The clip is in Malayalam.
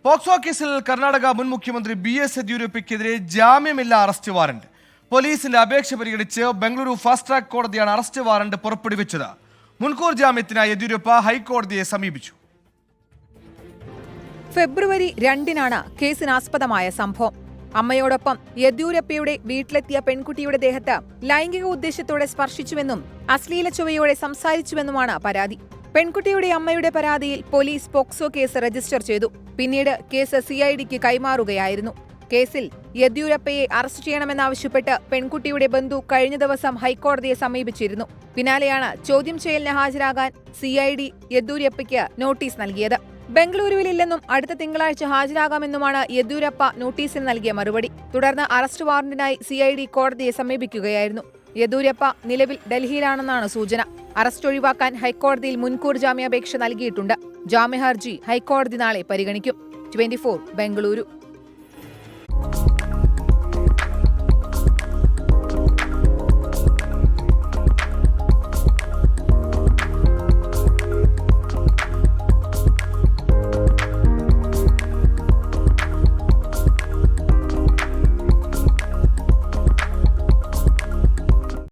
പോക്സോ കേസിൽ കർണാടക മുൻ മുഖ്യമന്ത്രി BS യെദ്യൂരപ്പയ്ക്കെതിരെ ജാമ്യമില്ലാ അറസ്റ്റ് വാറന്റ്. പോലീസിന്റെ അപേക്ഷ പരിഗണിച്ച് ബംഗളൂരു ഫാസ്റ്റ് ട്രാക്ക് കോടതിയാണ് അറസ്റ്റ് വാറന്റ് പുറപ്പെടുവിച്ചത്. മുൻകൂർ ജാമ്യത്തിനായി യെദ്യൂരപ്പ ഹൈക്കോടതിയെ സമീപിച്ചു. ഫെബ്രുവരി 2-നാണ് കേസിനാസ്പദമായ സംഭവം. അമ്മയോടൊപ്പം യെദ്യൂരപ്പയുടെ വീട്ടിലെത്തിയ പെൺകുട്ടിയുടെ ദേഹത്ത് ലൈംഗിക ഉദ്ദേശത്തോടെ സ്പർശിച്ചുവെന്നും അശ്ലീല ചുവയോടെ സംസാരിച്ചുവെന്നുമാണ് പരാതി. പെൺകുട്ടിയുടെ അമ്മയുടെ പരാതിയിൽ പോലീസ് പോക്സോ കേസ് രജിസ്റ്റർ ചെയ്തു. പിന്നീട് കേസ് CIDക്ക് കൈമാറുകയായിരുന്നു. കേസിൽ യെദ്യൂരപ്പയെ അറസ്റ്റ് ചെയ്യണമെന്നാവശ്യപ്പെട്ട് പെൺകുട്ടിയുടെ ബന്ധു കഴിഞ്ഞ ദിവസം ഹൈക്കോടതിയെ സമീപിച്ചിരുന്നു. പിന്നാലെയാണ് ചോദ്യം ചെയ്യലിന് ഹാജരാകാൻ CID യെദ്യൂരപ്പയ്ക്ക് നോട്ടീസ് നൽകിയത്. ബംഗളൂരുവിലില്ലെന്നും അടുത്ത തിങ്കളാഴ്ച ഹാജരാകാമെന്നുമാണ് യെദ്യൂരപ്പ നോട്ടീസിൽ നൽകിയ മറുപടി. തുടർന്ന് അറസ്റ്റ് വാറന്റിനായി CID കോടതിയെ സമീപിക്കുകയായിരുന്നു. യെദ്യൂരപ്പ നിലവിൽ ഡൽഹിയിലാണെന്നാണ് സൂചന. അറസ്റ്റ് ഒഴിവാക്കാൻ ഹൈക്കോടതിയിൽ മുൻകൂർ ജാമ്യാപേക്ഷ നൽകിയിട്ടുണ്ട്. ജാമ്യഹർജി ഹൈക്കോടതി നാളെ പരിഗണിക്കും. 24 ബംഗളൂരു.